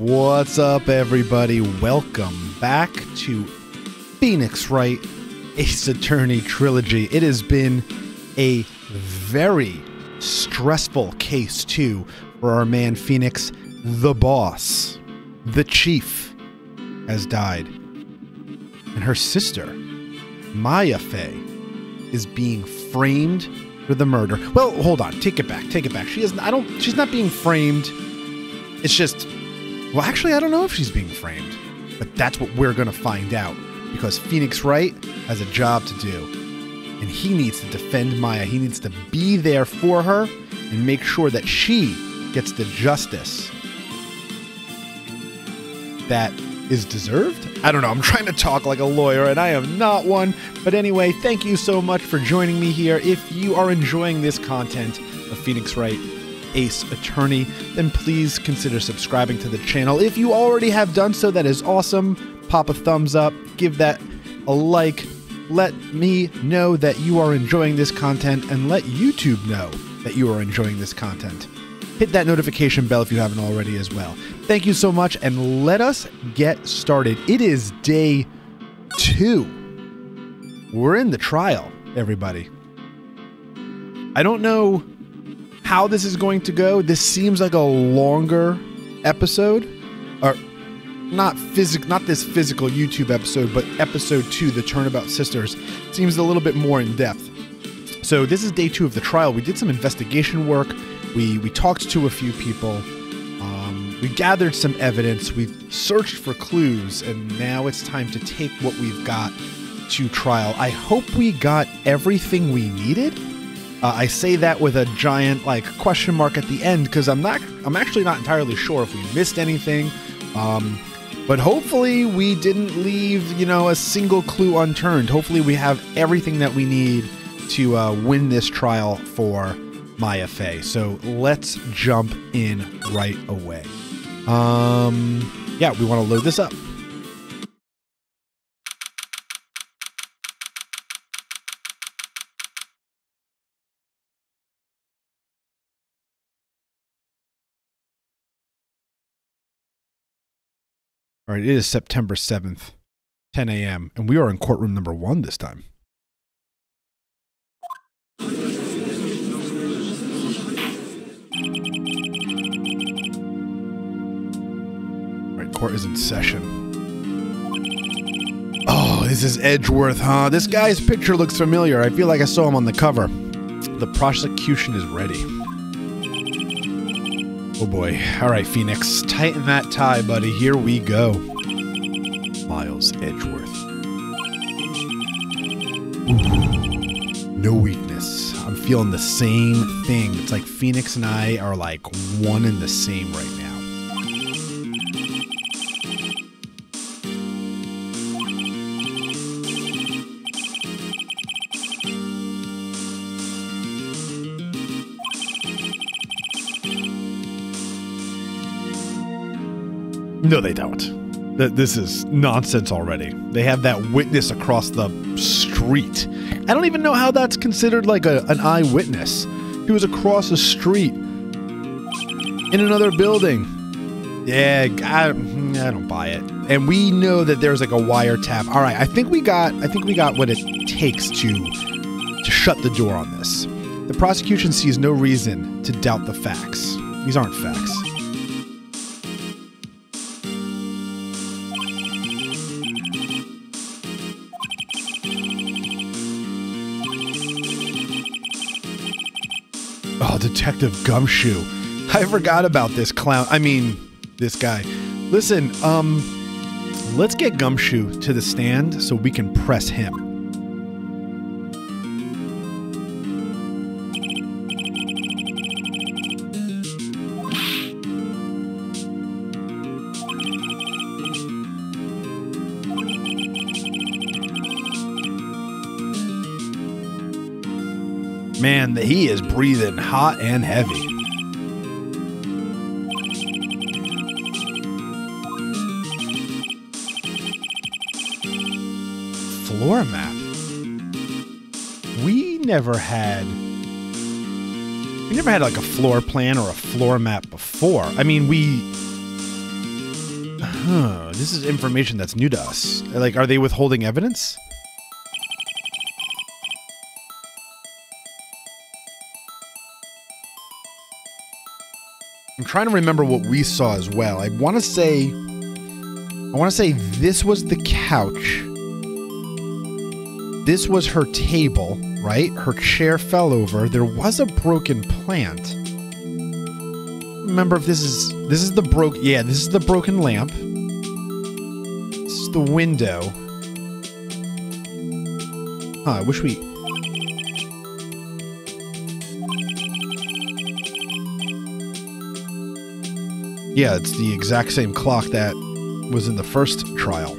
What's up, everybody? Welcome back to Phoenix Wright Ace Attorney Trilogy. It has been a very stressful case, too, for our man Phoenix. The boss, the chief, has died. And her sister, Maya Fey, is being framed for the murder. Well, hold on. Take it back. She's not being framed. It's just, well, actually, I don't know if she's being framed, but that's what we're going to find out, because Phoenix Wright has a job to do, and he needs to defend Maya. He needs to be there for her and make sure that she gets the justice that is deserved. I don't know. I'm trying to talk like a lawyer, and I am not one. But anyway, thank you so much for joining me here. If you are enjoying this content of Phoenix Wright Ace Attorney, then please consider subscribing to the channel. If you already have done so, that is awesome. Pop a thumbs up, give that a like, let me know that you are enjoying this content, and let YouTube know that you are enjoying this content. Hit that notification bell if you haven't already as well. Thank you so much, and let us get started. It is day 2. We're in the trial, everybody. I don't know how this is going to go. This seems like a longer episode, or not this physical YouTube episode, but episode 2, the Turnabout sisters, seems a little bit more in depth. So this is day 2 of the trial. We did some investigation work. We talked to a few people. We gathered some evidence. We searched for clues, and now it's time to take what we've got to trial. I hope we got everything we needed. I say that with a giant question mark at the end, because I'm actually not entirely sure if we missed anything. But hopefully we didn't leave, a single clue unturned. Hopefully we have everything that we need to win this trial for Maya Fey. So let's jump in right away. Yeah, we want to load this up. All right, it is September 7th, 10 a.m., and we are in courtroom number 1 this time. All right, court is in session. Oh, this is Edgeworth, huh? This guy's picture looks familiar. I feel like I saw him on the cover. The prosecution is ready. Oh boy. All right, Phoenix. Tighten that tie, buddy. Here we go. Miles Edgeworth. Ooh, no weakness. I'm feeling the same thing. It's like Phoenix and I are like one and the same right now. No, they don't. This is nonsense already. They have that witness across the street. I don't even know how that's considered like an eyewitness. He was across the street in another building. Yeah, I don't buy it. And we know that there's like a wiretap. All right, I think we got what it takes to shut the door on this. The prosecution sees no reason to doubt the facts. These aren't facts. Oh, Detective Gumshoe. I forgot about this clown. I mean, this guy. Listen, let's get Gumshoe to the stand so we can press him. Man, he is breathing hot and heavy. Floor map. We never had like a floor plan or a floor map before. I mean, This is information that's new to us. Like, are they withholding evidence? I'm trying to remember what we saw as well. I want to say this was the couch. This was her table, right? Her chair fell over. There was a broken plant. Remember if this is the this is the broken lamp. This is the window. Huh, I wish we... Yeah, it's the exact same clock that was in the first trial.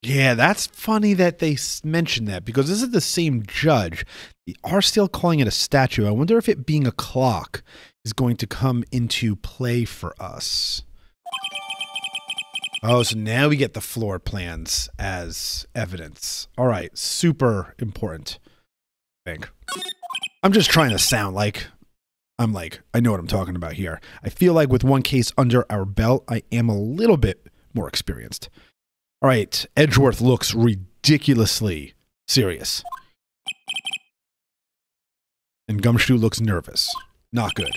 Yeah, that's funny that they mentioned that, because this is the same judge. They are still calling it a statue. I wonder if it being a clock is going to come into play for us. Oh, so now we get the floor plans as evidence. All right, super important, I think. I'm just trying to sound like I know what I'm talking about here. I feel like with one case under our belt, I am a little bit more experienced. All right, Edgeworth looks ridiculously serious. And Gumshoe looks nervous. Not good.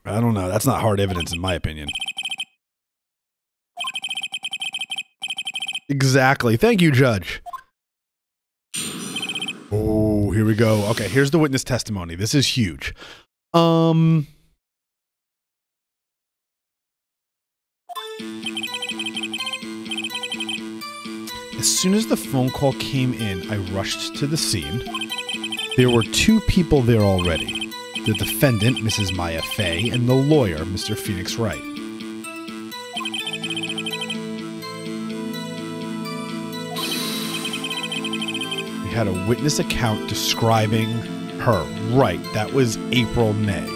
I don't know. That's not hard evidence in my opinion. Exactly. Thank you, Judge. Oh, here we go. Okay, here's the witness testimony. This is huge. As soon as the phone call came in, I rushed to the scene. There were two people there already. The defendant, Mrs. Maya Fay, and the lawyer, Mr. Phoenix Wright. We had a witness account describing her. Right, that was April, May.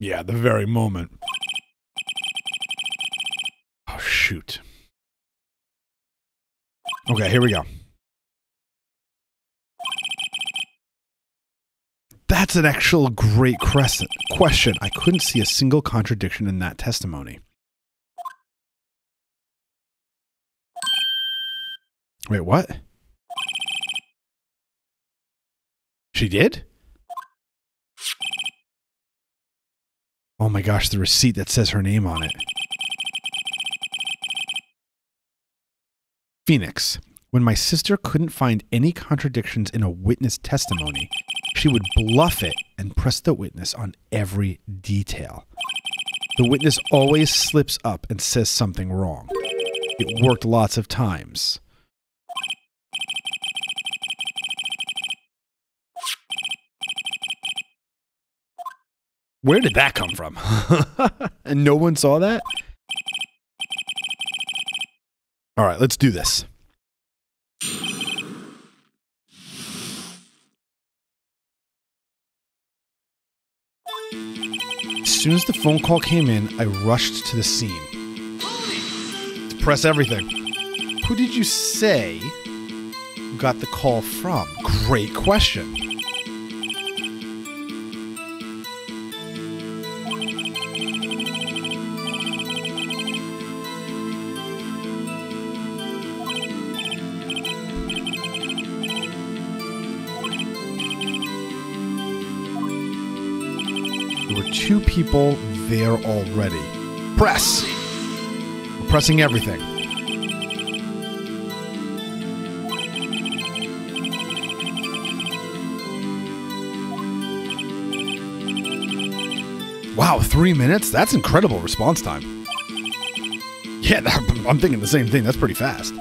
Yeah, the very moment. Oh, shoot. Okay, here we go. That's an actual great question. I couldn't see a single contradiction in that testimony. Wait, what? She did? Oh my gosh, the receipt that says her name on it. Phoenix. When my sister couldn't find any contradictions in a witness testimony, she would bluff it and press the witness on every detail. The witness always slips up and says something wrong. It worked lots of times. Where did that come from? And no one saw that? All right, let's do this. As soon as the phone call came in, I rushed to the scene. To press everything. Who did you say you got the call from? Great question. There were two people there already. Press! We're pressing everything. Wow, 3 minutes? That's incredible response time. Yeah, I'm thinking the same thing. That's pretty fast.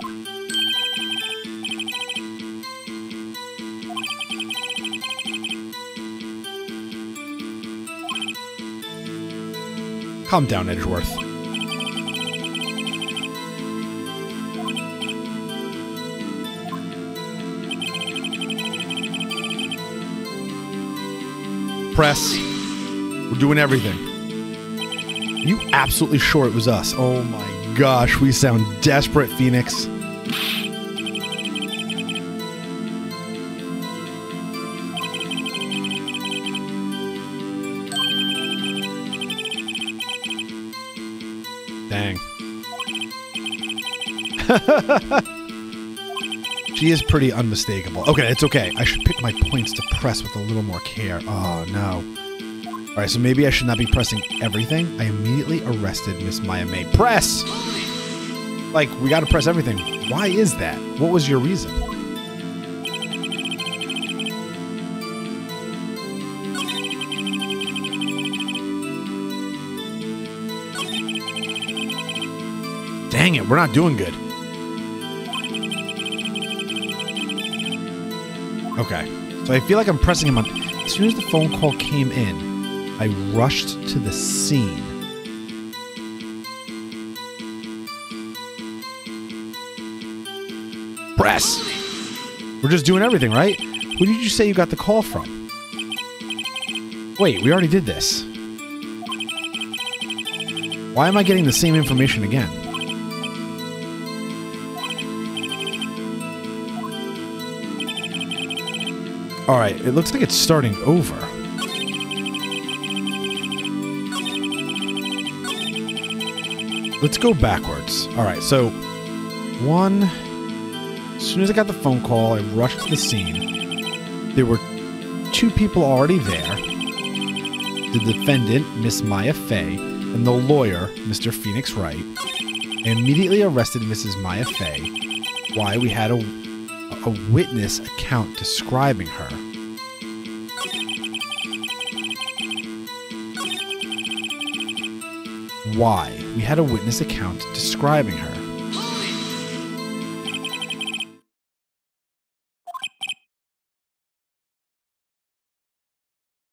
Calm down, Edgeworth. Press. We're doing everything. Are you absolutely sure it was us? Oh my gosh, we sound desperate, Phoenix. Dang. She is pretty unmistakable. Okay, it's okay. I should pick my points to press with a little more care. Oh, no. All right, so maybe I should not be pressing everything. I immediately arrested Miss Maya May. Press! Like, we got to press everything. Why is that? What was your reason? Dang it, we're not doing good. Okay, so I feel like I'm pressing him on. As soon as the phone call came in, I rushed to the scene. Press! We're just doing everything, right? Who did you say you got the call from? Wait, we already did this. Why am I getting the same information again? All right, it looks like it's starting over. Let's go backwards. All right, so as soon as I got the phone call, I rushed to the scene. There were 2 people already there. The defendant, Miss Maya Fay, and the lawyer, Mr. Phoenix Wright. I immediately arrested Mrs. Maya Fay. Why? We had a witness account describing her. Why? We had a witness account describing her.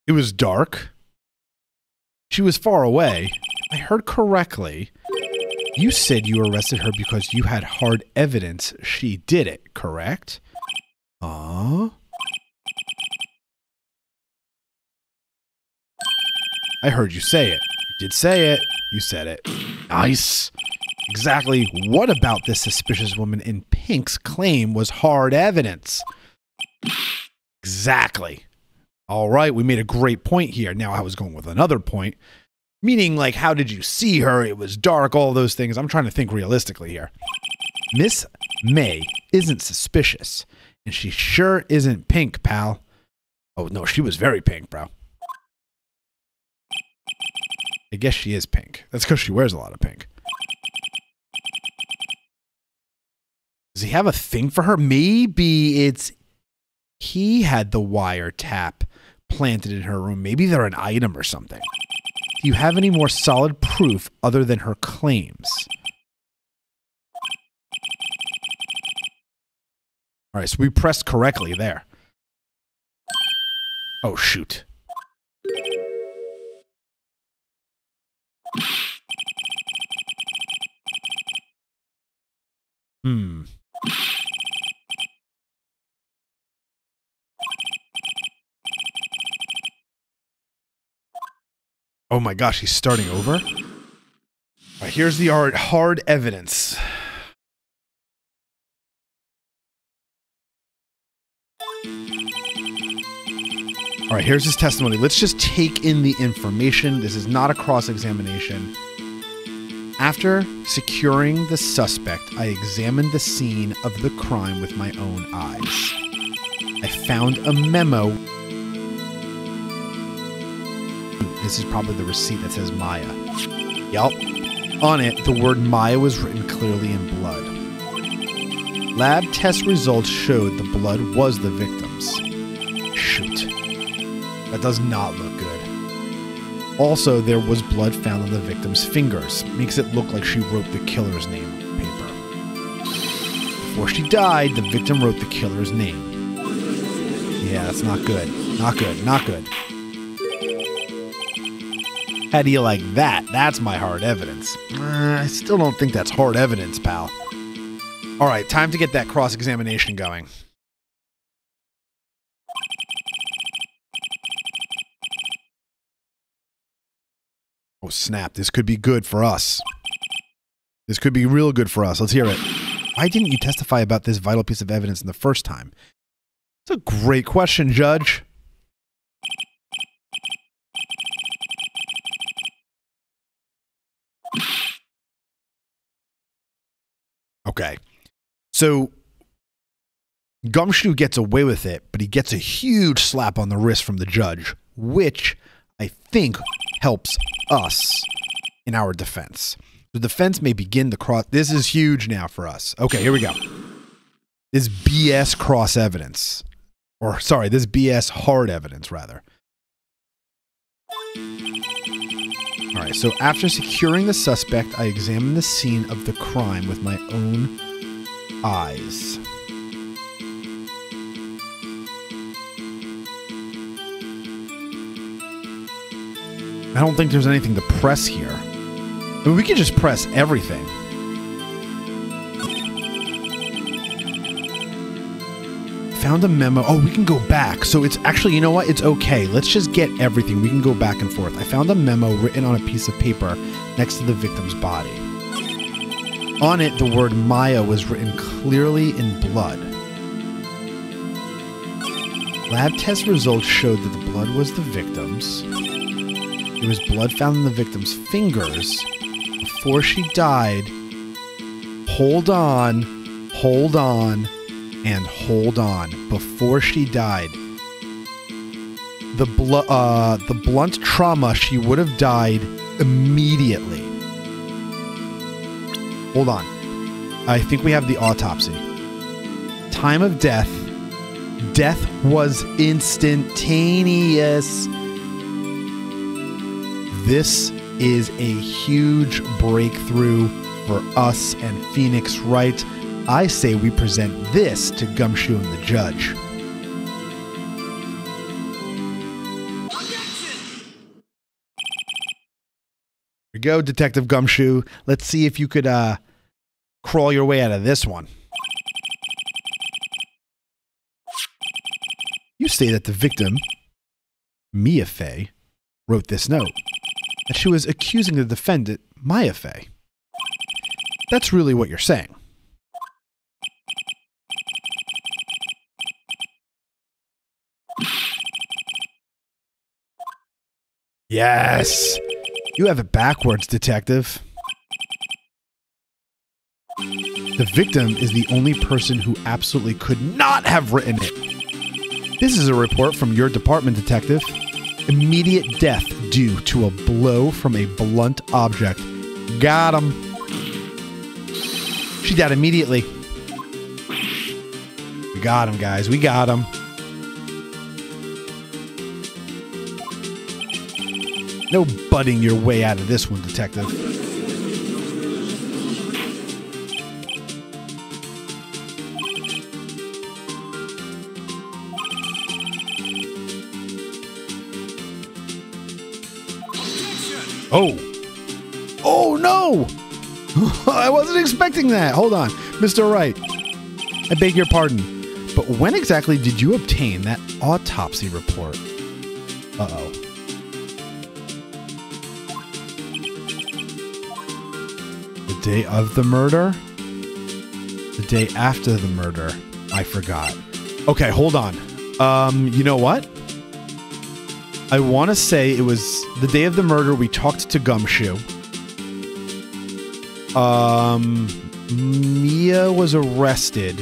It was dark. She was far away. I heard correctly. You said you arrested her because you had hard evidence she did it, correct? I heard you say it. You did say it. You said it. Nice. Exactly what about this suspicious woman in pink's claim was hard evidence? Exactly. All right, we made a great point here. Now I was going with another point. Meaning, like, how did you see her? It was dark, all those things. I'm trying to think realistically here. Miss May isn't suspicious. And she sure isn't pink, pal. Oh, no, she was very pink, bro. I guess she is pink. That's because she wears a lot of pink. Does he have a thing for her? Maybe it's he had the wiretap planted in her room. Maybe they're an item or something. Do you have any more solid proof other than her claims? All right, so we pressed correctly there. Oh, shoot. Oh my gosh, he's starting over? All right, here's the hard evidence. All right, here's his testimony. Let's just take in the information. This is not a cross-examination. After securing the suspect, I examined the scene of the crime with my own eyes. I found a memo. This is probably the receipt that says Maya. Yup. On it, the word Maya was written clearly in blood. Lab test results showed the blood was the victim's. Shoot. That does not look good. Also, there was blood found on the victim's fingers. Makes it look like she wrote the killer's name on paper. Before she died, the victim wrote the killer's name. Yeah, that's not good. Not good. Not good. How do you like that? That's my hard evidence. I still don't think that's hard evidence, pal. All right, time to get that cross-examination going. Oh, snap. This could be good for us. This could be real good for us. Let's hear it. Why didn't you testify about this vital piece of evidence in the first time? It's a great question, Judge. Okay. So Gumshoe gets away with it, but he gets a huge slap on the wrist from the judge, which I think helps us in our defense. The defense may begin the cross. This is huge now for us. Okay, here we go. This BS cross evidence. Or, sorry, this BS hard evidence, rather. All right, so after securing the suspect, I examined the scene of the crime with my own eyes. I don't think there's anything to press here. I mean, we could just press everything. Found a memo. Oh, we can go back. So it's actually, you know what? It's okay. Let's just get everything. We can go back and forth. I found a memo written on a piece of paper next to the victim's body. On it, the word Maya was written clearly in blood. Lab test results showed that the blood was the victim's. There was blood found in the victim's fingers before she died. Hold on, and hold on. Before she died, the blunt trauma, she would have died immediately. Hold on. I think we have the autopsy. Time of death. Death was instantaneous. This is a huge breakthrough for us and Phoenix Wright. I say we present this to Gumshoe and the judge. Here we go, Detective Gumshoe. Let's see if you could crawl your way out of this one. You say that the victim, Mia Fey, wrote this note. That she was accusing the defendant, Maya Fey. That's really what you're saying. Yes! You have it backwards, detective. The victim is the only person who absolutely could not have written it. This is a report from your department, detective. Immediate death due to a blow from a blunt object. Got him. She died immediately. We got him, guys. We got him. No butting your way out of this one, detective. Oh. Oh, no. I wasn't expecting that. Hold on. Mr. Wright, I beg your pardon, but when exactly did you obtain that autopsy report? Uh-oh. The day of the murder? The day after the murder? I forgot. Okay, hold on. You know what? I want to say it was the day of the murder. We talked to Gumshoe. Mia was arrested.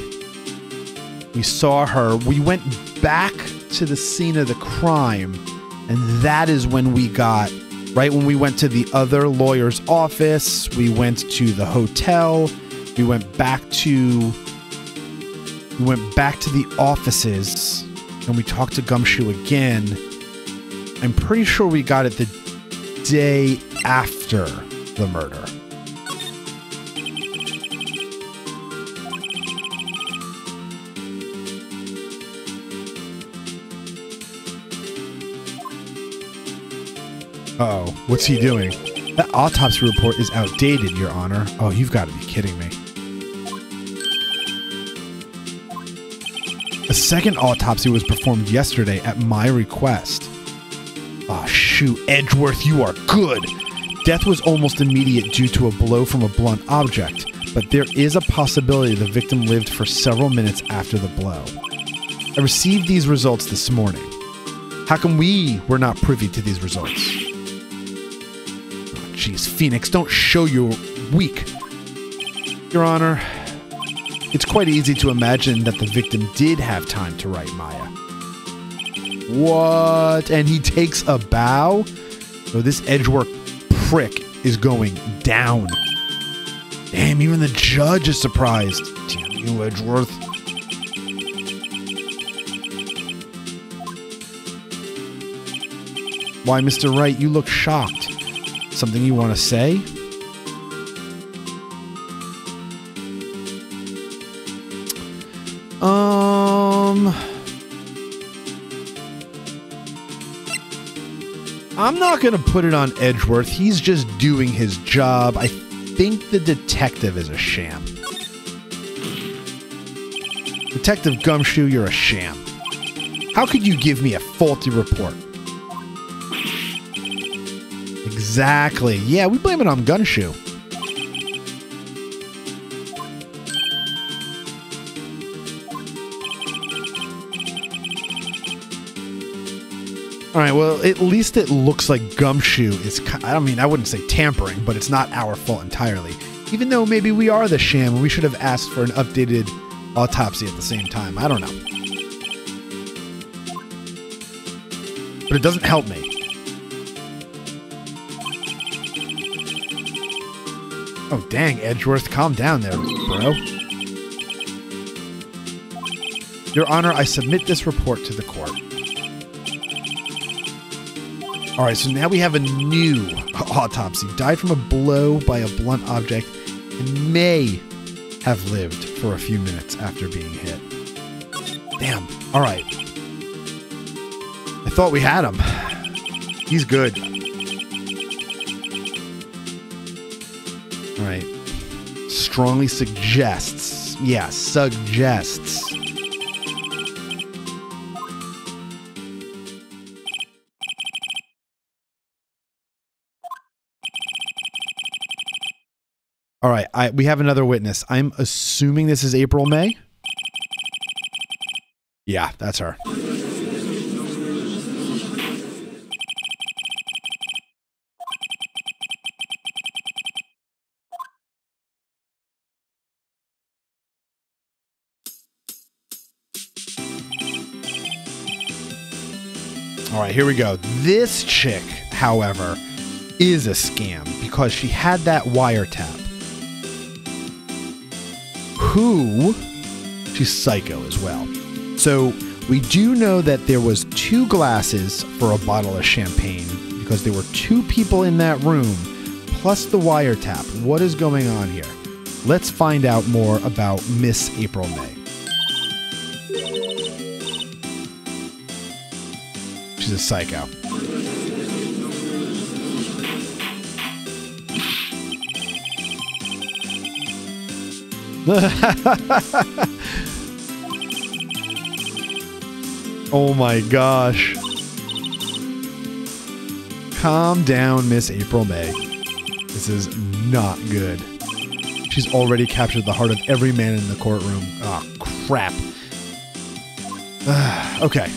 We saw her. We went back to the scene of the crime, and that is when we got, right when we went to the other lawyer's office, we went to the hotel, we went back to the offices, and we talked to Gumshoe again. I'm pretty sure we got it the day after the murder. Uh-oh, what's he doing? That autopsy report is outdated, Your Honor. Oh, you've got to be kidding me. A second autopsy was performed yesterday at my request. Oh, shoot. Edgeworth, you are good. Death was almost immediate due to a blow from a blunt object, but there is a possibility the victim lived for several minutes after the blow. I received these results this morning. How come we were not privy to these results? Oh, jeez, Phoenix, don't show you're weak. Your Honor, it's quite easy to imagine that the victim did have time to write Maya. What? And he takes a bow? Oh, this Edgeworth prick is going down. Damn, even the judge is surprised. Damn you, Edgeworth. Why, Mr. Wright, you look shocked. Something you want to say? I'm not going to put it on Edgeworth. He's just doing his job. I think the detective is a sham. Detective Gumshoe, you're a sham. How could you give me a faulty report? Exactly. Yeah, we blame it on Gumshoe. All right, well, at least it looks like Gumshoe is... I mean, I wouldn't say tampering, but it's not our fault entirely. Even though maybe we are the sham and we should have asked for an updated autopsy at the same time. I don't know. But it doesn't help me. Oh, dang, Edgeworth, calm down there, bro. Your Honor, I submit this report to the court. All right, so now we have a new autopsy. Died from a blow by a blunt object and may have lived for a few minutes after being hit. Damn. All right. I thought we had him. He's good. All right. Strongly suggests. Yeah, suggests. All right, we have another witness. I'm assuming this is April May. Yeah, that's her. All right, here we go. This chick, however, is a scam because she had that wiretap. She's psycho as well. So we do know that there was 2 glasses for a bottle of champagne because there were 2 people in that room plus the wiretap. What is going on here? Let's find out more about Miss April May. She's a psycho. Oh my gosh. Calm down, Miss April May. This is not good. She's already captured the heart of every man in the courtroom. Oh, crap. Okay.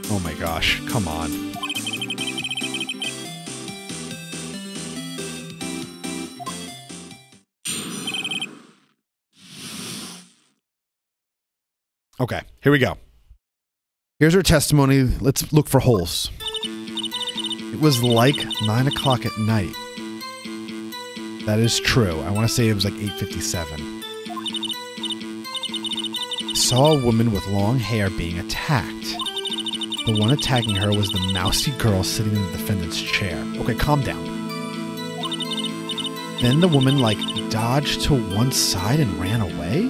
Oh my gosh, come on. Okay, here we go. Here's her testimony. Let's look for holes. It was like 9 o'clock at night. That is true. I want to say it was like 8:57. I saw a woman with long hair being attacked. The one attacking her was the mousy girl sitting in the defendant's chair. Okay, calm down. Then the woman, like, dodged to one side and ran away?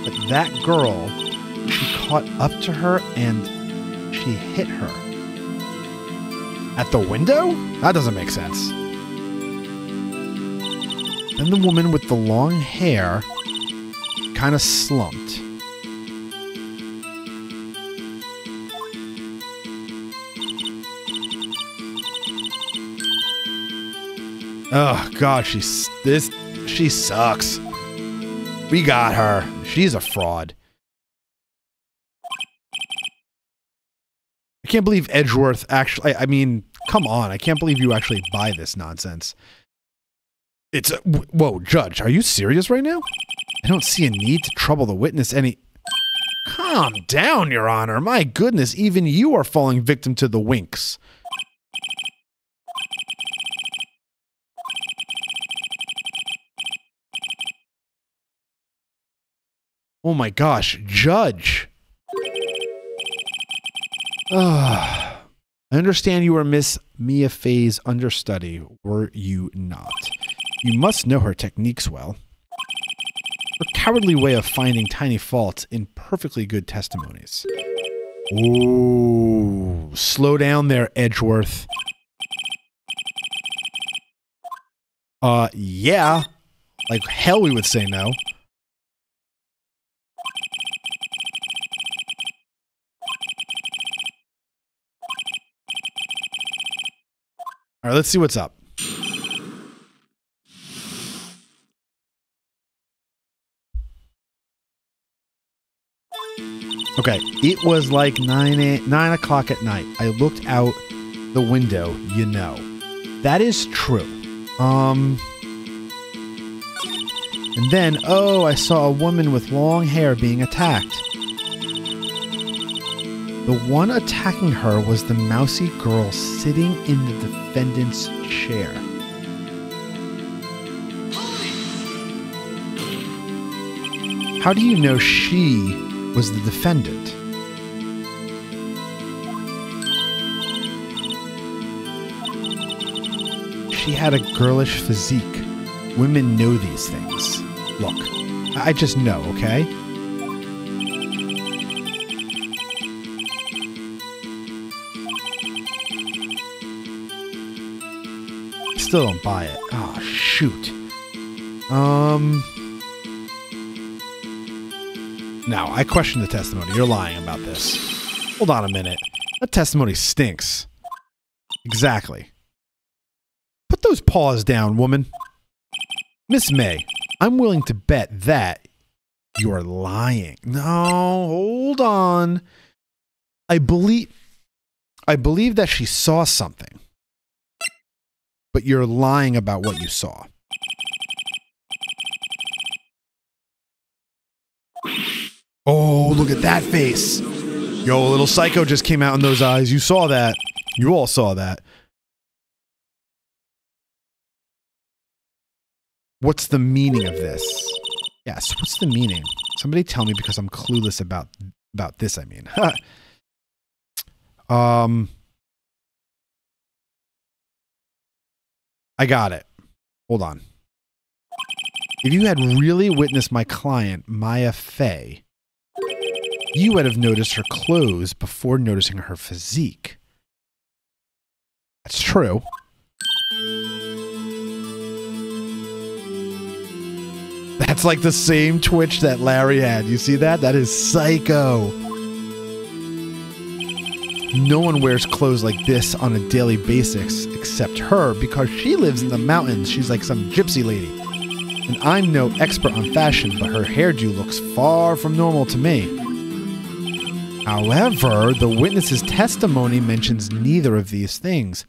But that girl, she caught up to her and she hit her. At the window? That doesn't make sense. Then the woman with the long hair kind of slumped. Oh God, she sucks. We got her. She's a fraud. I can't believe Edgeworth actually, I mean, come on. I can't believe you actually buy this nonsense. It's a, whoa, Judge, are you serious right now? I don't see a need to trouble the witness any. Calm down, Your Honor. My goodness, even you are falling victim to the winks. Oh my gosh, Judge. I understand you were Miss Mia Fey's understudy, were you not? You must know her techniques well. Her cowardly way of finding tiny faults in perfectly good testimonies. Ooh, slow down there, Edgeworth. Yeah. Like hell we would say no. All right, let's see what's up. Okay, it was like 9 o'clock at night. I looked out the window, you know. That is true. And then, oh, I saw a woman with long hair being attacked. The one attacking her was the mousy girl sitting in the defendant's chair. How do you know she was the defendant? She had a girlish physique. Women know these things. Look, I just know, okay? Still don't buy it. Oh, shoot. No, I question the testimony. You're lying about this. Hold on a minute. That testimony stinks. Exactly. Put those paws down, woman. Miss May, I'm willing to bet that you're lying. No, hold on. I believe that she saw something. But you're lying about what you saw. Oh, look at that face. Yo, a little psycho just came out in those eyes. You saw that. You all saw that. What's the meaning of this? Yes, what's the meaning? Somebody tell me because I'm clueless about this, I mean. I got it. Hold on. If you had really witnessed my client, Maya Fey, you would have noticed her clothes before noticing her physique. That's true. That's like the same twitch that Larry had. You see that? That is psycho. No one wears clothes like this on a daily basis except her because she lives in the mountains. She's like some gypsy lady. And I'm no expert on fashion, but her hairdo looks far from normal to me. However, the witness's testimony mentions neither of these things.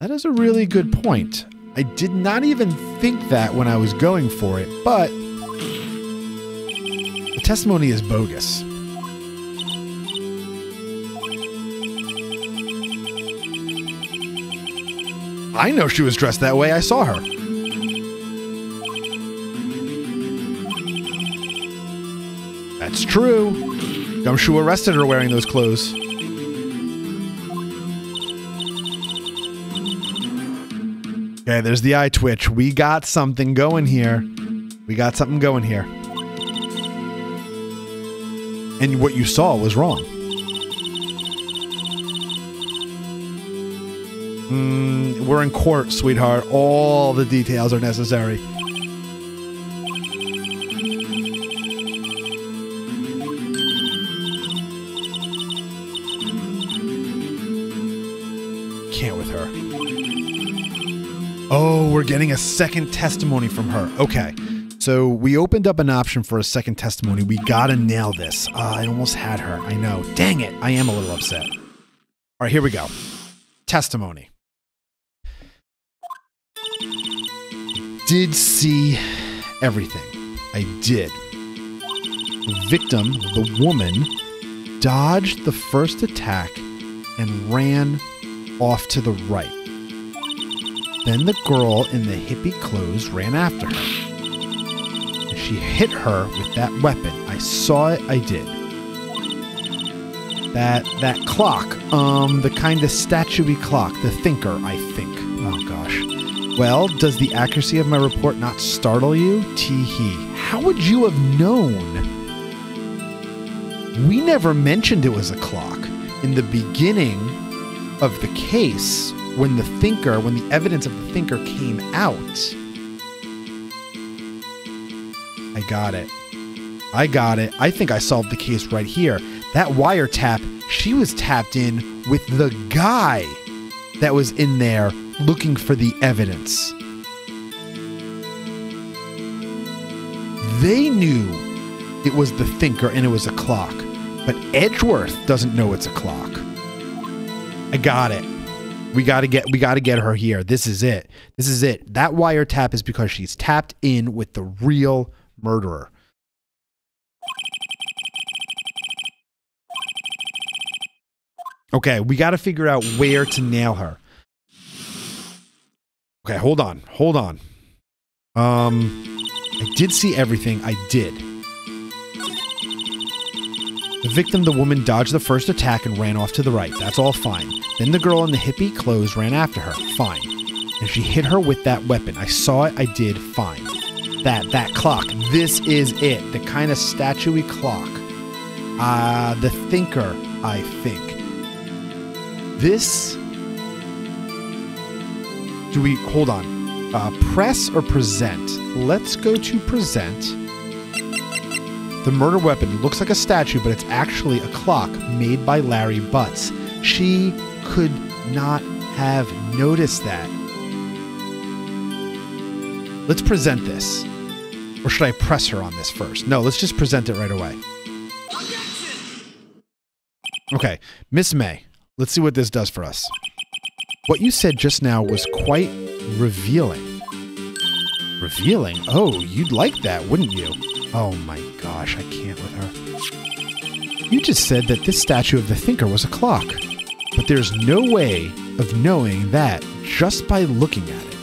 That is a really good point. I did not even think that when I was going for it, but the testimony is bogus. I know she was dressed that way. I saw her. That's true. Gumshoe arrested her wearing those clothes. Okay, there's the eye twitch. We got something going here. We got something going here. And what you saw was wrong. We're in court, sweetheart. All the details are necessary. Can't with her. Oh, we're getting a second testimony from her. Okay. So we opened up an option for a second testimony. We gotta nail this. I almost had her. I know. Dang it. I am a little upset. All right, here we go. Testimony. Did see everything. I did. The victim, the woman, dodged the first attack and ran off to the right. Then the girl in the hippie clothes ran after her. And she hit her with that weapon. I saw it, I did. That clock, the kind of statue-y clock, the thinker, I think. Oh gosh. Well, does the accuracy of my report not startle you? Tee-hee. How would you have known? We never mentioned it was a clock. In the beginning of the case, when the evidence of the thinker came out, I got it. I think I solved the case right here. That wiretap, she was tapped in with the guy that was in there looking for the evidence. They knew it was the thinker and it was a clock, but Edgeworth doesn't know it's a clock. I got it. We gotta get her here. This is it. That wiretap is because she's tapped in with the real murderer. Okay, we gotta figure out where to nail her. Okay, hold on. I did see everything. I did. The victim, the woman, dodged the first attack and ran off to the right. That's all fine. Then the girl in the hippie clothes ran after her. Fine. And she hit her with that weapon. I saw it. I did. Fine. That clock. This is it. The kind of statue-y clock. The thinker, I think. This... hold on. Press or present? Let's go to present. The murder weapon looks like a statue, but it's actually a clock made by Larry Butts. She could not have noticed that. Let's present this. Or should I press her on this first? No, let's just present it right away. Okay, Miss May, let's see what this does for us. What you said just now was quite revealing. Revealing? Oh, you'd like that, wouldn't you? Oh my gosh, I can't with her. You just said that this statue of the thinker was a clock. But there's no way of knowing that just by looking at it.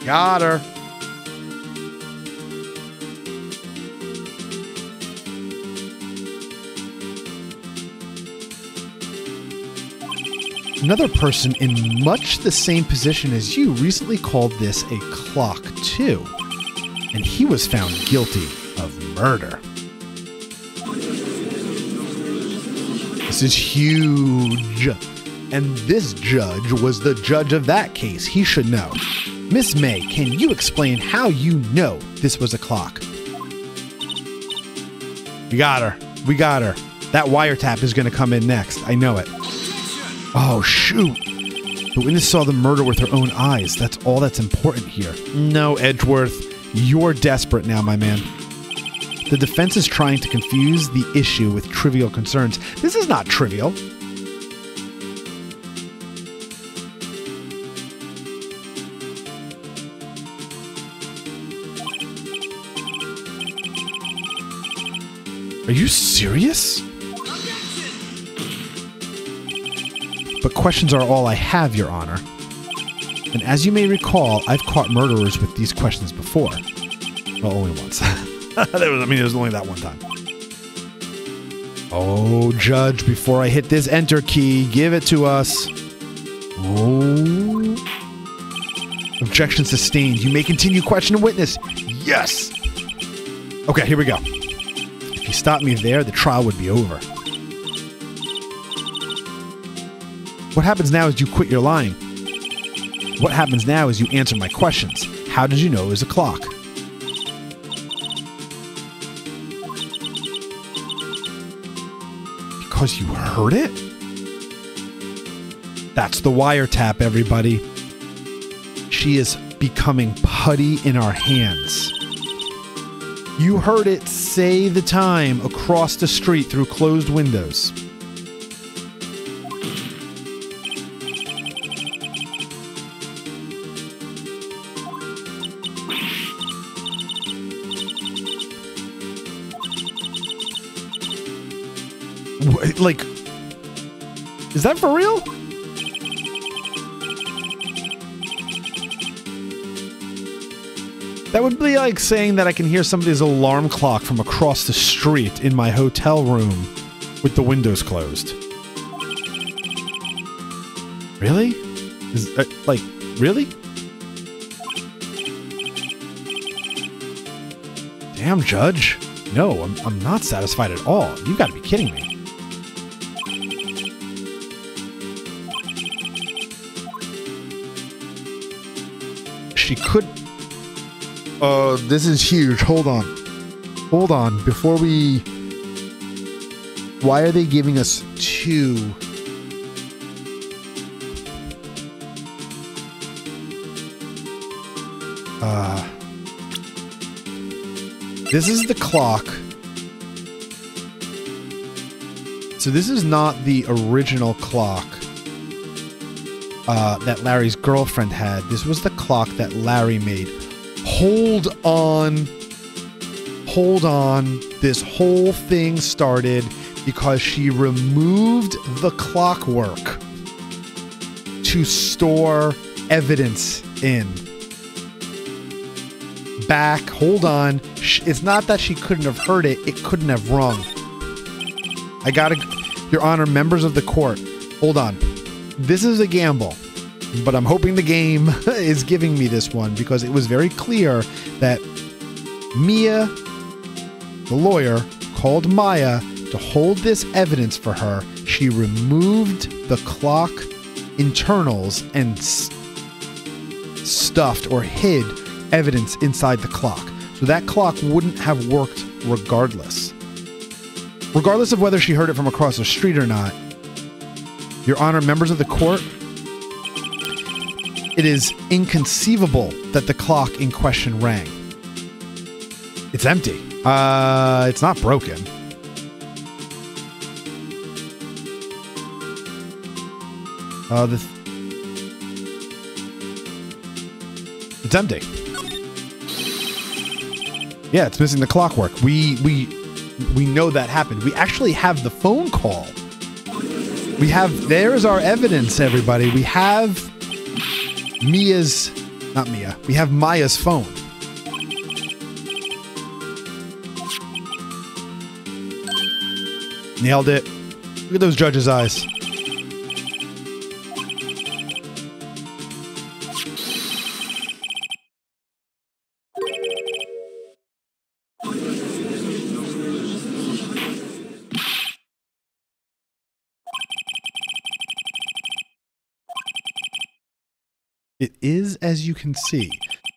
Got her. Another person in much the same position as you recently called this a clock too. And he was found guilty of murder. This is huge. And this judge was the judge of that case. He should know. Miss May, can you explain how you know this was a clock? We got her. That wiretap is going to come in next. I know it. Oh, shoot. The witness saw the murder with her own eyes. That's all that's important here. No, Edgeworth. You're desperate now, my man. The defense is trying to confuse the issue with trivial concerns. This is not trivial. Are you serious? but questions are all I have, Your Honor. And as you may recall, I've caught murderers with these questions before. Well, only once. It was only that one time. Oh, Judge, before I hit this enter key, give it to us. Oh. Objection sustained. You may continue question witness. Yes. Okay, here we go. If you stopped me there, the trial would be over. What happens now is you quit your lying. What happens now is you answer my questions. How did you know it was a clock? Because you heard it? That's the wiretap, everybody. She is becoming putty in our hands. You heard it say the time across the street through closed windows. Like, is that for real? That would be like saying that I can hear somebody's alarm clock from across the street in my hotel room with the windows closed. Really? Like, really? Damn, Judge. No, I'm not satisfied at all. You gotta be kidding me. She could... this is huge. Hold on. Hold on. Before we... Why are they giving us two? This is the clock. So this is not the original clock that Larry's girlfriend had. This was the clock that Larry made. Hold on. Hold on. This whole thing started because she removed the clockwork to store evidence in. Back. Hold on. It's not that she couldn't have heard it. It couldn't have rung. I gotta... Your Honor, members of the court, hold on. This is a gamble, but I'm hoping the game is giving me this one because it was very clear that Mia, the lawyer, called Maya to hold this evidence for her. She removed the clock internals and stuffed or hid evidence inside the clock. So that clock wouldn't have worked regardless. Regardless of whether she heard it from across the street or not, Your Honor, members of the court, it is inconceivable that the clock in question rang. It's empty. It's not broken. It's empty. Yeah, it's missing the clockwork. We know that happened. We actually have the phone call. There's our evidence, everybody. We have we have Maya's phone. Nailed it. Look at those judges' eyes. It is, as you can see,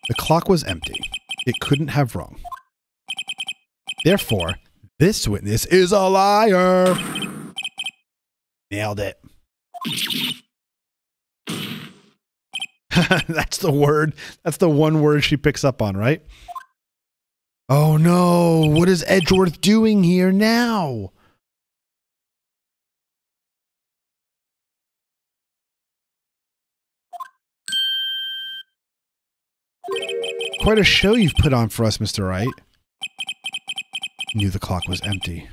the clock was empty. It couldn't have rung. Therefore, this witness is a liar. Nailed it. That's the word. That's the one word she picks up on, right? Oh no, what is Edgeworth doing here now? Quite a show you've put on for us, Mr. Wright. Knew the clock was empty.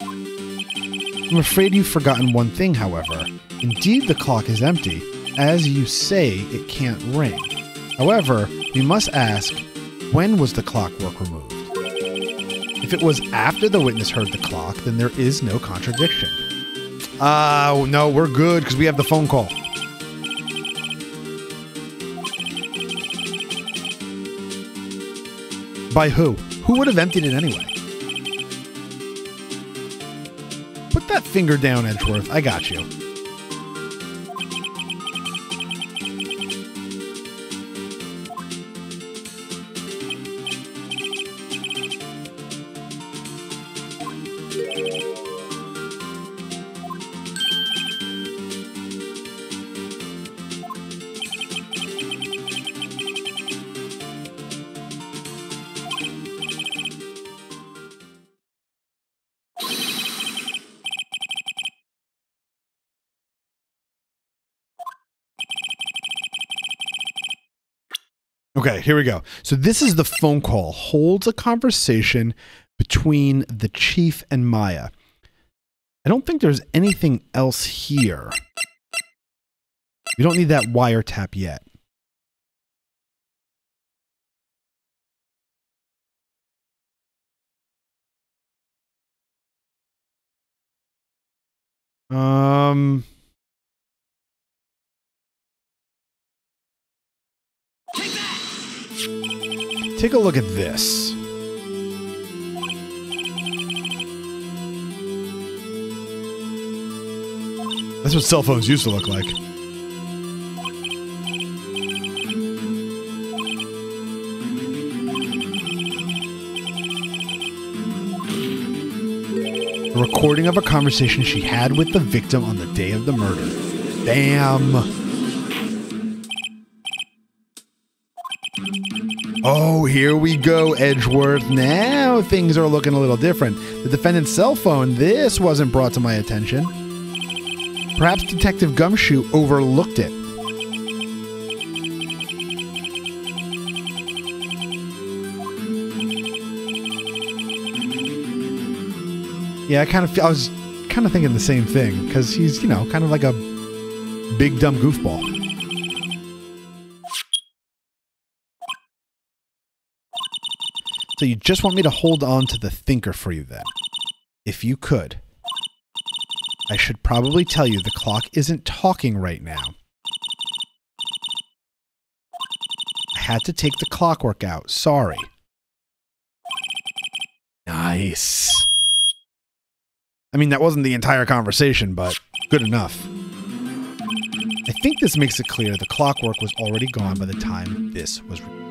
I'm afraid you've forgotten one thing, however. Indeed, the clock is empty. As you say, it can't ring. However, we must ask, when was the clockwork removed? If it was after the witness heard the clock, then there is no contradiction. No, we're good because we have the phone call. By who? Who would have emptied it anyway? Put that finger down, Edgeworth. I got you. Okay, here we go. So this is the phone call. Holds a conversation between the chief and Maya. I don't think there's anything else here. We don't need that wiretap yet. Take a look at this. That's what cell phones used to look like. A recording of a conversation she had with the victim on the day of the murder. Damn. Oh, here we go, Edgeworth. Now things are looking a little different. The defendant's cell phone, this wasn't brought to my attention. Perhaps Detective Gumshoe overlooked it. Yeah, I was kind of thinking the same thing, because he's, you know, kind of like a big dumb goofball. So you just want me to hold on to the thinker for you then? If you could. I should probably tell you the clock isn't talking right now. I had to take the clockwork out. Sorry. Nice. I mean, that wasn't the entire conversation, but good enough. I think this makes it clear the clockwork was already gone by the time this was recorded.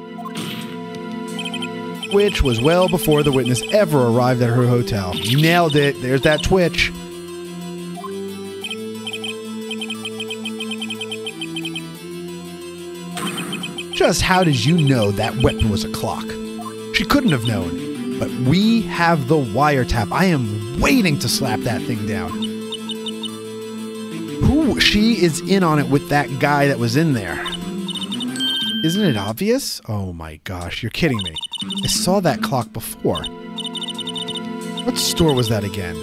Which was well before the witness ever arrived at her hotel. You nailed it. There's that twitch. Just how did you know that weapon was a clock? She couldn't have known. But we have the wiretap. I am waiting to slap that thing down. She is in on it with that guy that was in there. Isn't it obvious? Oh my gosh, you're kidding me. I saw that clock before. What store was that again?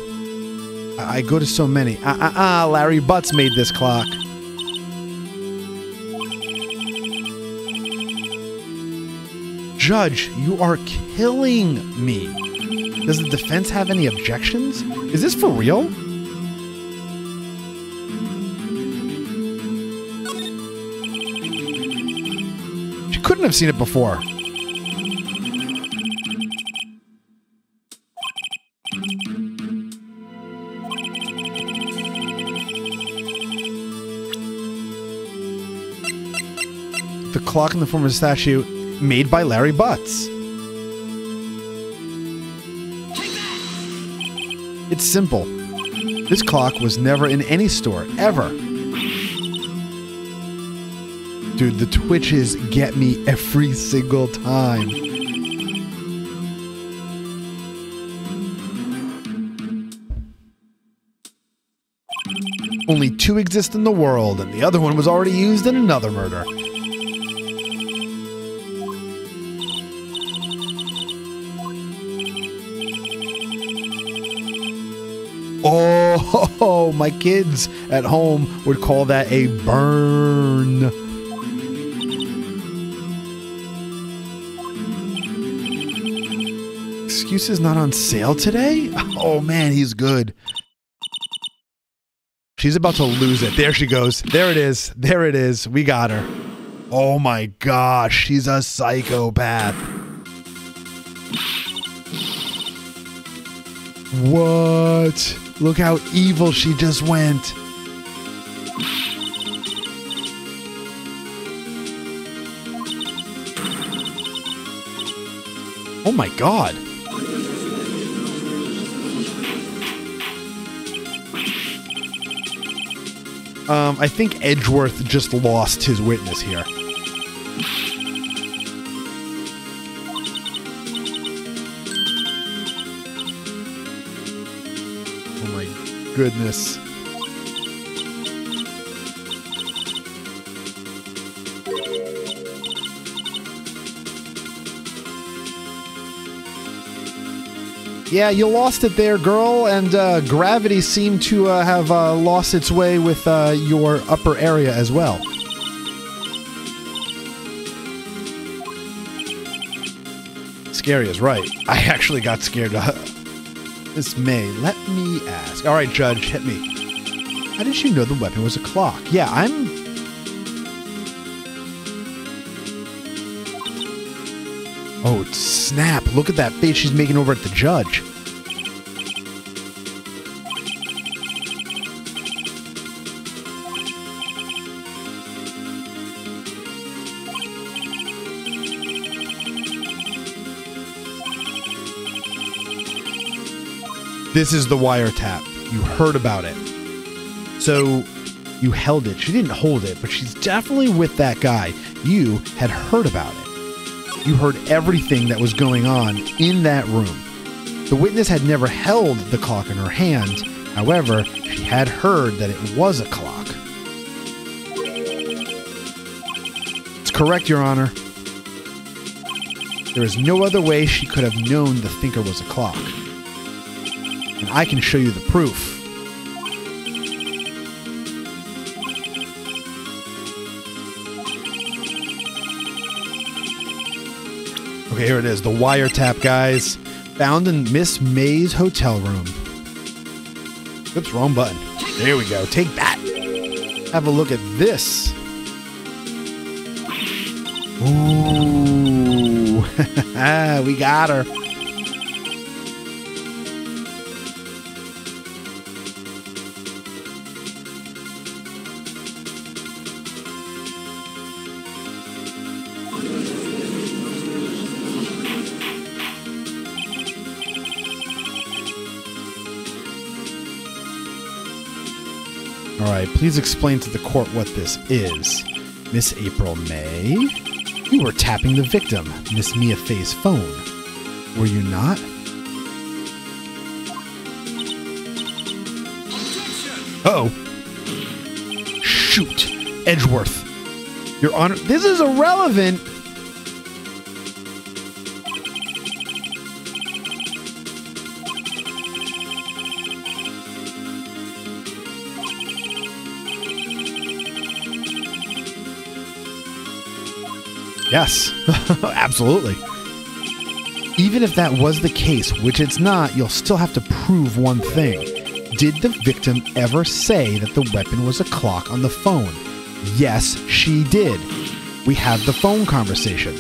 I go to so many. Larry Butts made this clock. Judge, you are killing me. Does the defense have any objections? Is this for real? She couldn't have seen it before. The clock in the form of a statue made by Larry Butts. It's simple. This clock was never in any store, ever. Dude, the twitches get me every single time. Only two exist in the world, and the other one was already used in another murder. Oh, Oh, my kids at home would call that a burn. Excuses not on sale today? Oh, man, he's good. She's about to lose it. There she goes. There it is. There it is. We got her. Oh, my gosh. She's a psychopath. What? Look how evil she just went. Oh, my God. I think Edgeworth just lost his witness here. Oh my goodness. Yeah, you lost it there, girl, and gravity seemed to have lost its way with your upper area as well. Scary is right. I actually got scared. Miss May, let me ask. All right, Judge, hit me. How did you know the weapon was a clock? Yeah, Oh, snap. Look at that face she's making over at the judge. This is the wiretap. You heard about it. So you held it. She didn't hold it, but she's definitely with that guy. You had heard about it. You heard everything that was going on in that room. The witness had never held the clock in her hand. However, she had heard that it was a clock. It's correct, Your Honor. There is no other way she could have known the thinker was a clock. And I can show you the proof. Okay, here it is. The wiretap, guys. Found in Miss May's hotel room. Oops, wrong button. There we go. Take that. Have a look at this. Ooh. We got her. All right, please explain to the court what this is. Miss April May, you were tapping the victim, Miss Mia Faye's phone. Were you not? Uh-oh. Shoot. Edgeworth. Your Honor, this is irrelevant. Yes, absolutely. Even if that was the case, which it's not, you'll still have to prove one thing. Did the victim ever say that the weapon was a clock on the phone? Yes, she did. We have the phone conversation.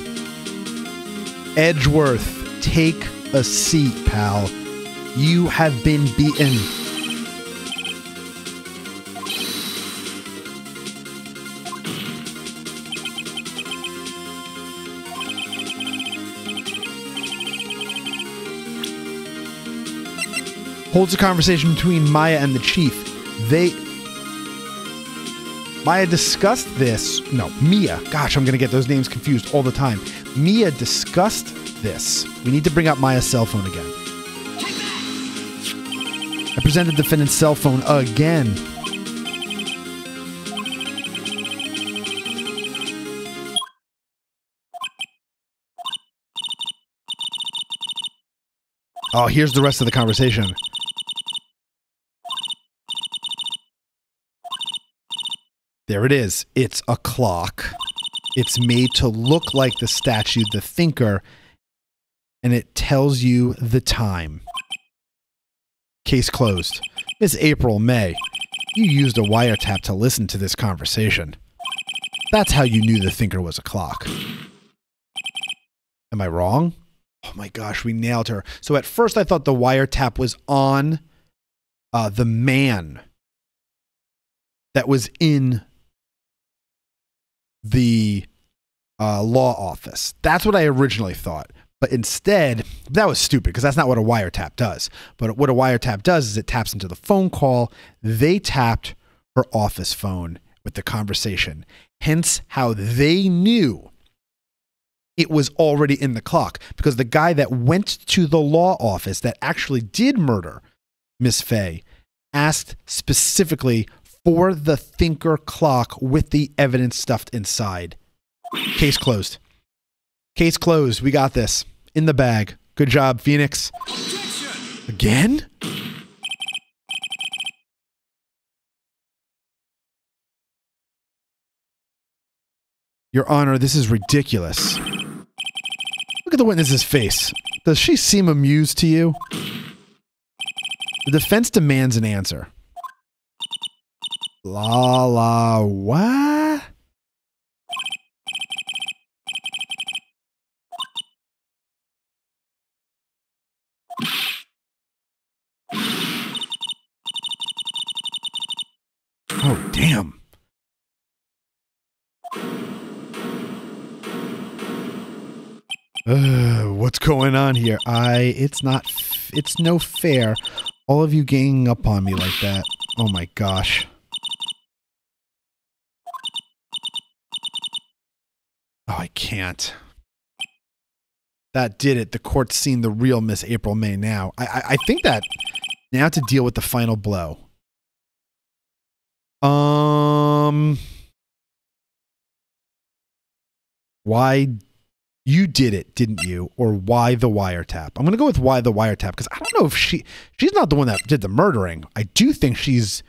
Edgeworth, take a seat, pal. You have been beaten. Holds a conversation between Maya and the chief. Maya discussed this. No, Mia. Gosh, I'm going to get those names confused all the time. Mia discussed this. We need to bring up Maya's cell phone again. I presented the defendant's cell phone again. Oh, here's the rest of the conversation. There it is. It's a clock. It's made to look like the statue, the thinker, and it tells you the time. Case closed. Miss April May, you used a wiretap to listen to this conversation. That's how you knew the thinker was a clock. Am I wrong? Oh my gosh, we nailed her. So at first I thought the wiretap was on the man that was in the law office. That's what I originally thought. But instead, that was stupid because that's not what a wiretap does. But what a wiretap does is it taps into the phone call. They tapped her office phone with the conversation. Hence how they knew it was already in the clock, because the guy that went to the law office that actually did murder Miss Fay asked specifically for the thinker clock with the evidence stuffed inside. Case closed. Case closed. We got this. In the bag. Good job, Phoenix. Again? Your Honor, this is ridiculous. Look at the witness's face. Does she seem amused to you? The defense demands an answer. What? Oh, damn. What's going on here? It's no fair. All of you ganging up on me like that. Oh my gosh. Oh, I can't. That did it. The court's seen the real Miss April May now. I think that now to deal with the final blow. Why you did it, didn't you? Or why the wiretap? I'm going to go with why the wiretap, because I don't know if she's not the one that did the murdering. I do think she's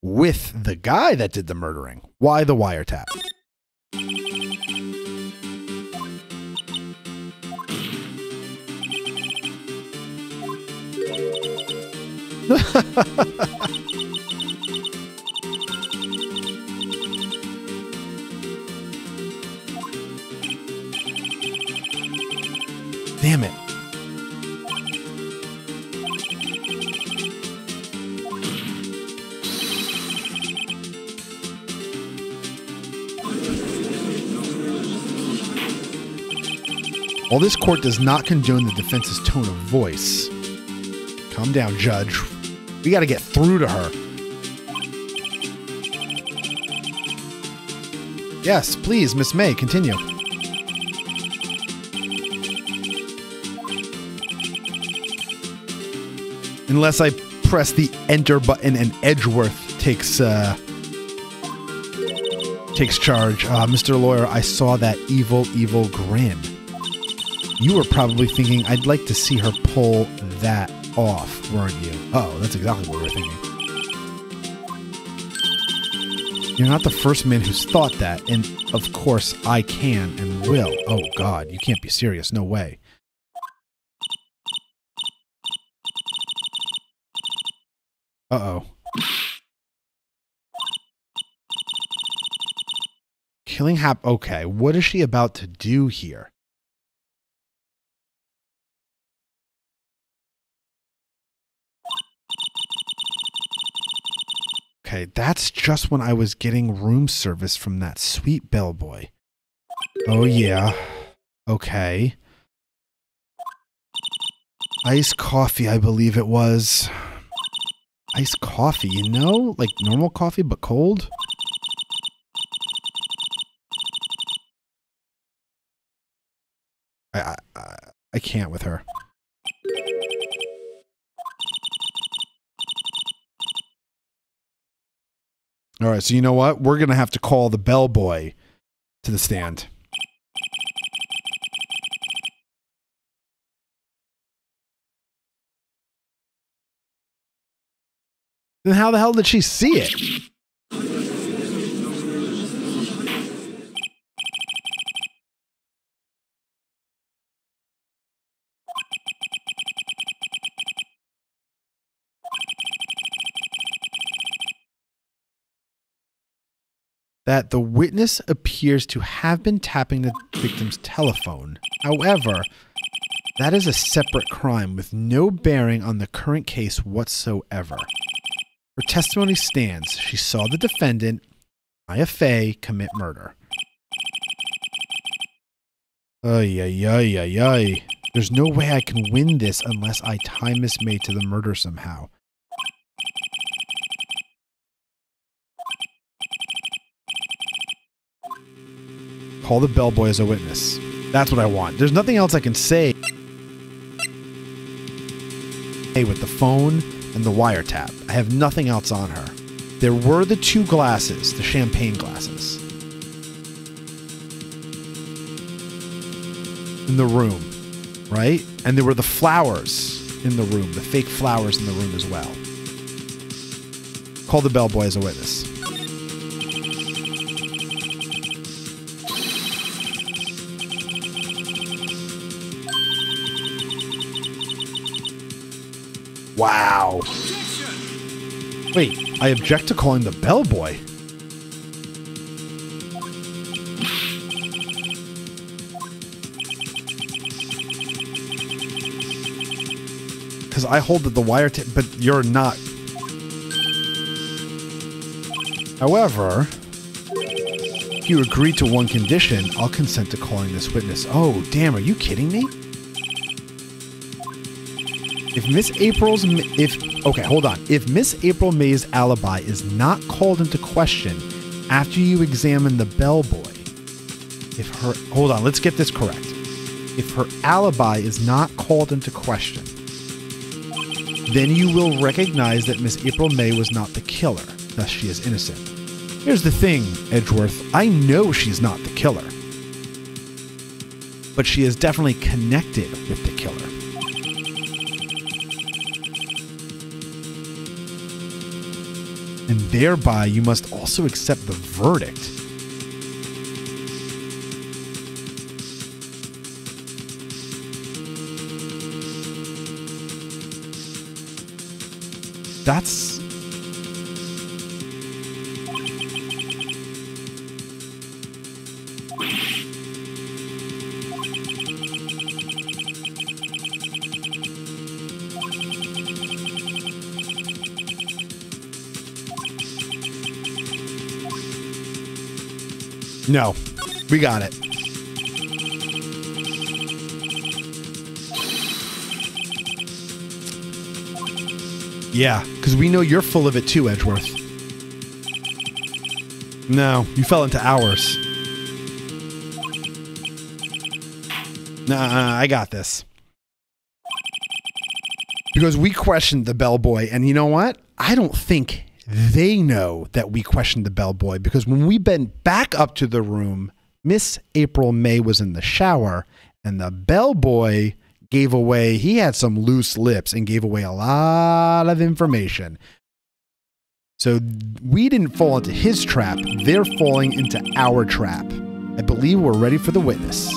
with the guy that did the murdering. Why the wiretap? Damn it. While this court does not condone the defense's tone of voice. Calm down, Judge. We got to get through to her. Yes, please, Miss May, continue. Unless I press the enter button and Edgeworth takes charge. Mr. Lawyer, I saw that evil grin. You were probably thinking, I'd like to see her pull that off, weren't you? Oh, that's exactly what we were thinking. You're not the first man who's thought that, and of course I can and will. Oh God, you can't be serious, no way. Uh-oh. Killing okay, what is she about to do here? Okay, that's just when I was getting room service from that sweet bellboy. Oh yeah. Okay. Iced coffee, I believe it was. Iced coffee, you know? Like normal coffee, but cold? I can't with her. All right, so you know what? We're going to have to call the bellboy to the stand. Then how the hell did she see it? that the witness appears to have been tapping the victim's telephone. However, that is a separate crime with no bearing on the current case whatsoever. Her testimony stands. She saw the defendant, Maya Fay, commit murder. Ay, ay, ay, ay, ay. There's no way I can win this unless I tie Miss May to the murder somehow. Call the bellboy as a witness. That's what I want. There's nothing else I can say with the phone and the wiretap. I have nothing else on her. There were the 2 glasses, the champagne glasses, in the room, right? And there were the flowers in the room, the fake flowers in the room as well. Call the bellboy as a witness. Wow. Wait, I object to calling the bellboy. Because I hold the wiretap, but you're not. However, if you agree to one condition, I'll consent to calling this witness. Oh, damn, are you kidding me? If Miss April May's alibi is not called into question after you examine the bellboy, hold on, let's get this correct. If her alibi is not called into question, then you will recognize that Miss April May was not the killer, thus she is innocent. Here's the thing, Edgeworth, I know she's not the killer, but she is definitely connected with the killer. And thereby, you must also accept the verdict. That's... No, we got it. Yeah, because we know you're full of it too, Edgeworth. No, you fell into ours. Nah, I got this. Because we questioned the bellboy, and you know what? I don't think they know that we questioned the bellboy, because when we went back up to the room, Miss April May was in the shower, and the bellboy gave away, he had some loose lips and gave away a lot of information. So we didn't fall into his trap. They're falling into our trap. I believe we're ready for the witness.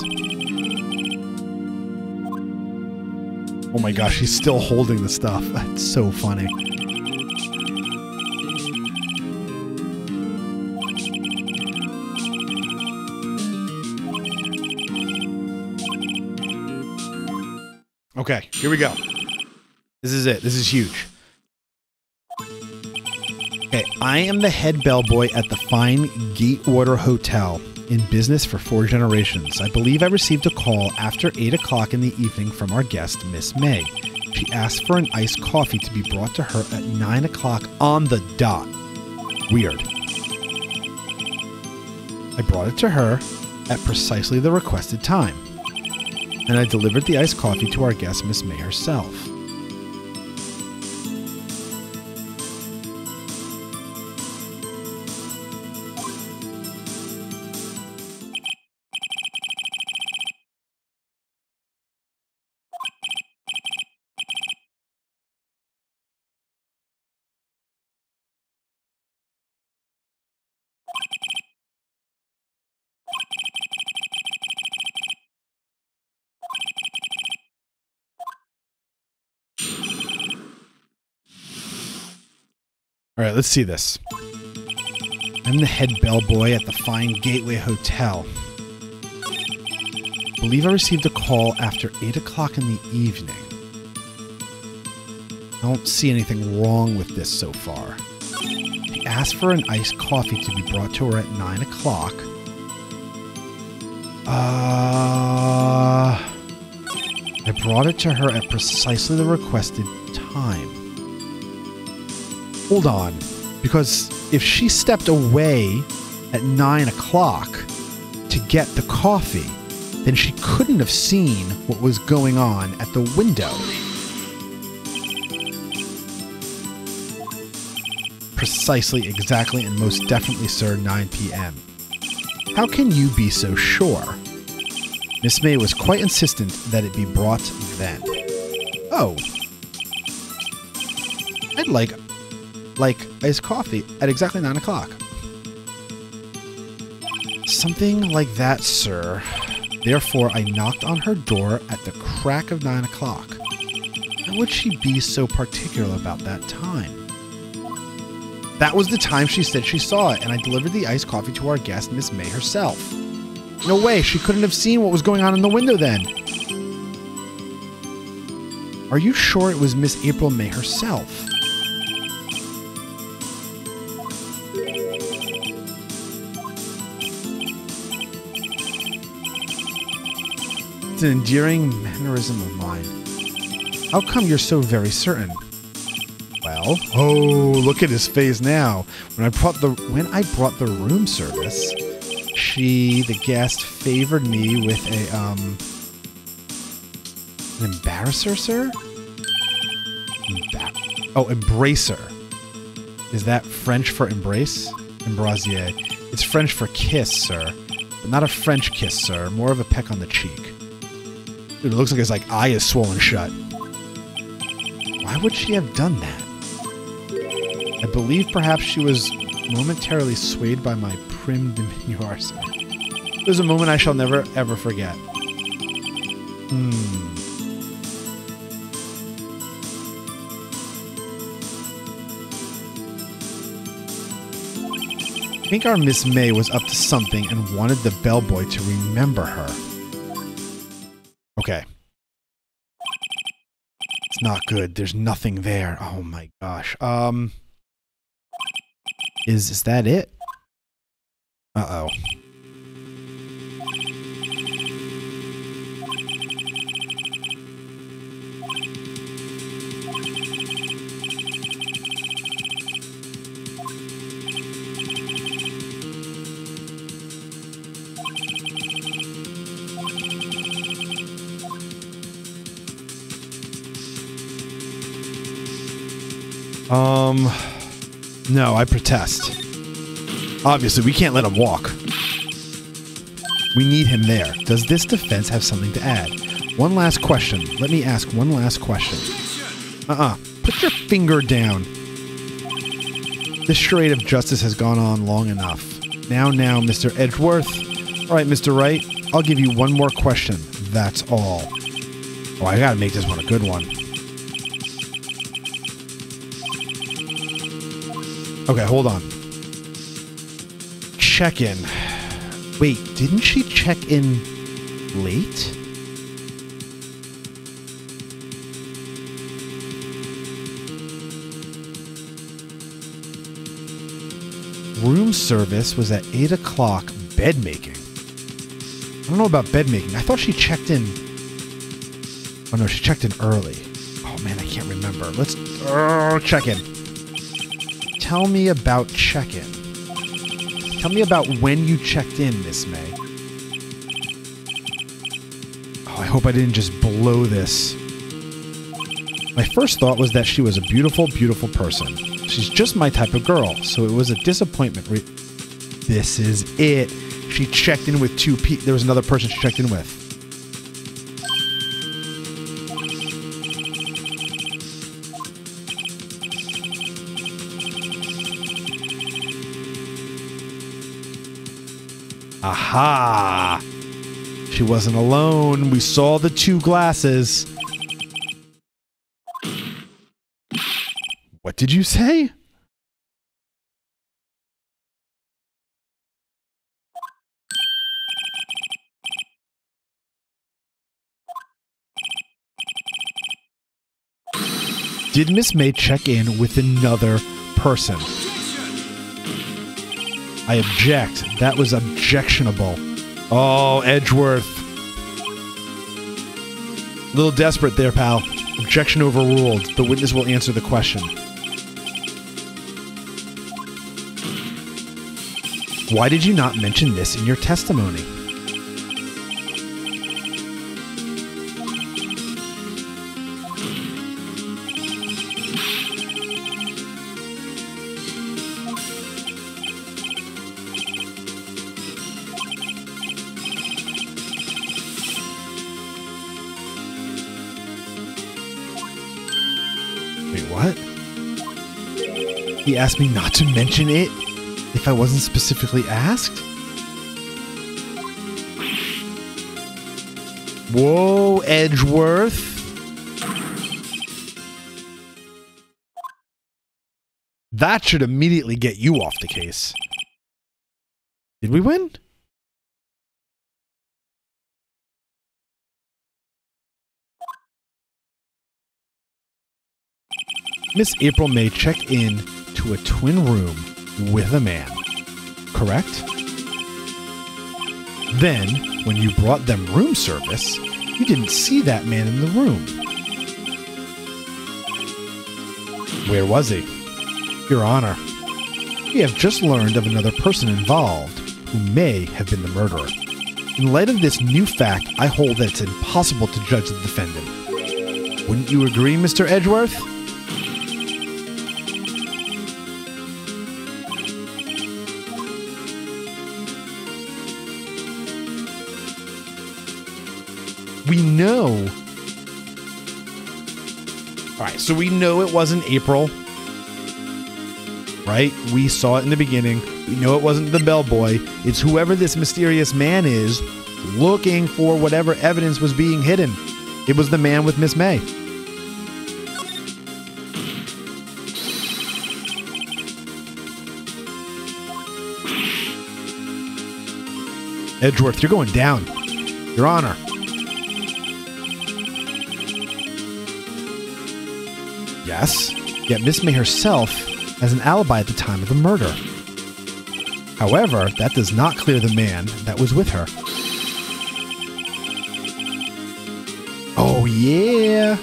Oh my gosh, he's still holding the stuff. That's so funny. Okay, here we go. This is it. This is huge. Okay, I am the head bellboy at the fine Gatewater Hotel, in business for 4 generations. I believe I received a call after 8 o'clock in the evening from our guest, Miss May. She asked for an iced coffee to be brought to her at 9 o'clock on the dot. Weird. I brought it to her at precisely the requested time, and I delivered the iced coffee to our guest, Miss May herself. All right, let's see this. I'm the head bellboy at the fine Gateway Hotel. I believe I received a call after 8 o'clock in the evening. I don't see anything wrong with this so far. She asked for an iced coffee to be brought to her at 9 o'clock. I brought it to her at precisely the requested time. Hold on, because if she stepped away at 9 o'clock to get the coffee, then she couldn't have seen what was going on at the window. Precisely, exactly, and most definitely, sir, 9 p.m. How can you be so sure? Miss May was quite insistent that it be brought then. Oh. I'd like iced coffee at exactly 9 o'clock. Something like that, sir. Therefore, I knocked on her door at the crack of 9 o'clock. Why would she be so particular about that time? That was the time she said she saw it, and I delivered the iced coffee to our guest, Miss May herself. No way, she couldn't have seen what was going on in the window then. Are you sure it was Miss April May herself? It's an endearing mannerism of mine. How come you're so very certain? Well, oh, look at his face now. When I brought the room service, the guest, favored me with an embarrasser, sir? Embracer. Is that French for embrace? Embrasier. It's French for kiss, sir. But not a French kiss, sir. More of a peck on the cheek. Dude, it looks like his eye is swollen shut. Why would she have done that? I believe perhaps she was momentarily swayed by my prim demeanor, sir. It was a moment I shall never, ever forget. I think our Miss May was up to something and wanted the bellboy to remember her. Okay. It's not good. There's nothing there. Oh my gosh. Is that it? Uh-oh. No, I protest. Obviously, we can't let him walk. We need him there. Does this defense have something to add? One last question. Let me ask one last question. Put your finger down. This charade of justice has gone on long enough. Now, Mr. Edgeworth. All right, Mr. Wright. I'll give you one more question. That's all. Oh, I gotta make this one a good one. Okay, hold on. Check-in. Wait, didn't she check in late? Room service was at 8 o'clock. Bed making. I don't know about bed making. I thought she checked in. Oh no, she checked in early. Oh man, I can't remember. Let's check in. Tell me about check-in. Tell me about when you checked in, Miss May. Oh, I hope I didn't just blow this. My first thought was that she was a beautiful, beautiful person. She's just my type of girl, so it was a disappointment. This is it. She checked in with two people. There was another person she checked in with. Aha! She wasn't alone. We saw the two glasses. What did you say? Did Miss May check in with another person? I object. That was objectionable. Oh, Edgeworth. A little desperate there, pal. Objection overruled. The witness will answer the question. Why did you not mention this in your testimony? Wait, what? He asked me not to mention it if I wasn't specifically asked? Whoa, Edgeworth. That should immediately get you off the case. Did we win? Miss April May checked in to a twin room with a man, correct? Then, when you brought them room service, you didn't see that man in the room. Where was he? Your Honor, we have just learned of another person involved who may have been the murderer. In light of this new fact, I hold that it's impossible to judge the defendant. Wouldn't you agree, Mr. Edgeworth? We know. All right, so we know it wasn't April, right? We saw it in the beginning. We know it wasn't the bellboy. It's whoever this mysterious man is looking for whatever evidence was being hidden. It was the man with Miss May. Edgeworth, you're going down. Your Honor. Yes, yet Miss May herself has an alibi at the time of the murder. However, that does not clear the man that was with her. Oh, yeah.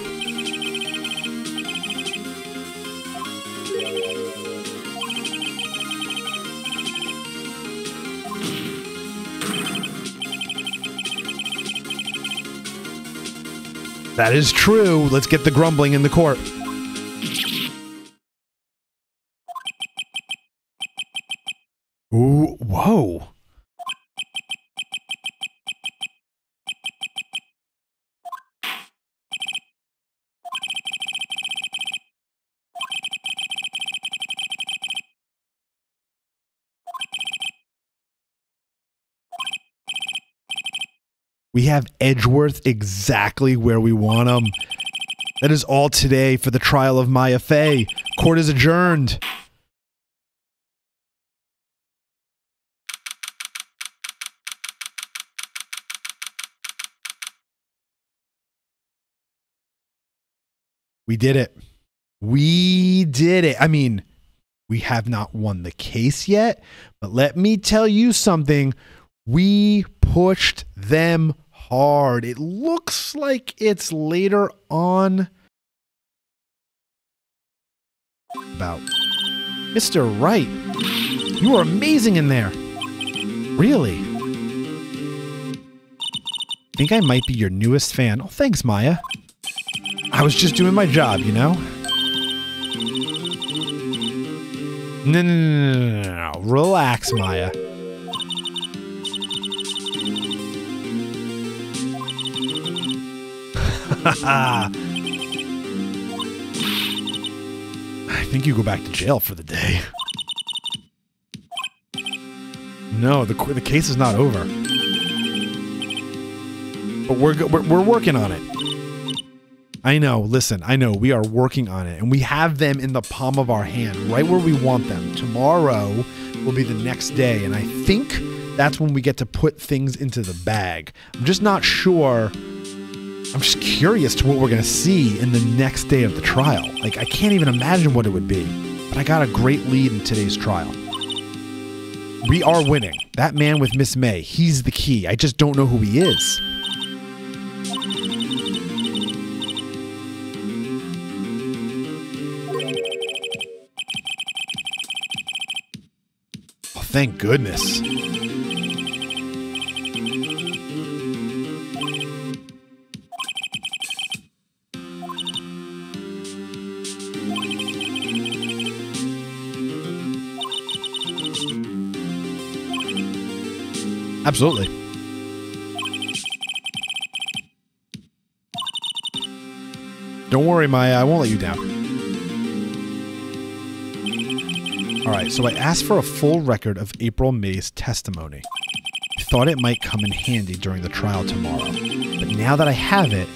That is true. Let's get the grumbling in the court. Ooh, whoa. We have Edgeworth exactly where we want him. That is all today for the trial of Maya Fey. Court is adjourned. We did it. We did it. I mean, we have not won the case yet, but let me tell you something. We pushed them hard. It looks like it's later on. About Mr. Wright. You are amazing in there. Really? Think I might be your newest fan. Oh, thanks, Maya. I was just doing my job, you know? No. Relax, Maya. I think you go back to jail for the day. No, the case is not over. But we're working on it. I know, listen, I know, we are working on it, and we have them in the palm of our hand, right where we want them. Tomorrow will be the next day, and I think that's when we get to put things into the bag. I'm just not sure I'm just curious to what we're going to see in the next day of the trial. Like, I can't even imagine what it would be. But I got a great lead in today's trial. We are winning. That man with Miss May, he's the key. I just don't know who he is. Oh, thank goodness. Absolutely. Don't worry, Maya. I won't let you down. All right, so I asked for a full record of April May's testimony. I thought it might come in handy during the trial tomorrow, but now that I have it,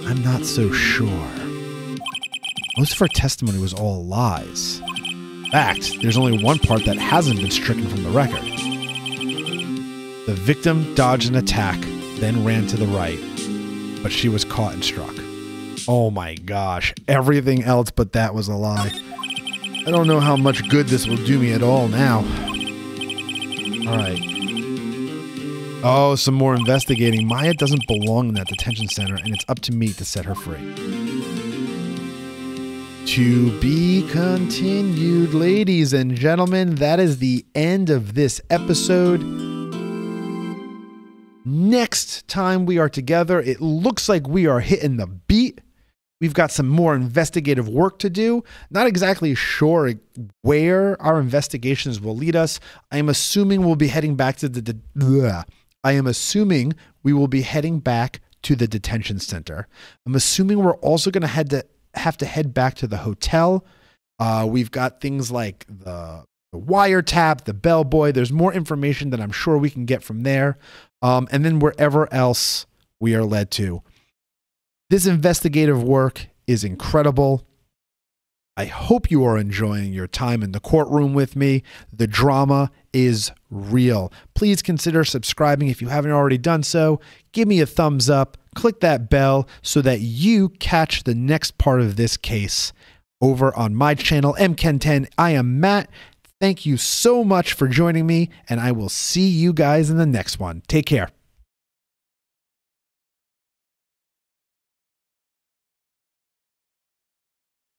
I'm not so sure. Most of her testimony was all lies. In fact, there's only one part that hasn't been stricken from the record. The victim dodged an attack, then ran to the right, but she was caught and struck. Oh my gosh, everything else but that was a lie. I don't know how much good this will do me at all now. All right. Oh, some more investigating. Maya doesn't belong in that detention center, and it's up to me to set her free. To be continued, ladies and gentlemen. That is the end of this episode. Next time we are together, it looks like we are hitting the beat. We've got some more investigative work to do. Not exactly sure where our investigations will lead us. I am assuming we'll be heading back to the detention center. I'm assuming we're also going to have to head back to the hotel. We've got things like the wiretap, the bellboy. There's more information that I'm sure we can get from there. And then wherever else we are led to. This investigative work is incredible. I hope you are enjoying your time in the courtroom with me. The drama is real. Please consider subscribing if you haven't already done so. Give me a thumbs up. Click that bell so that you catch the next part of this case over on my channel, MKen10. I am Matt. Thank you so much for joining me, and I will see you guys in the next one. Take care.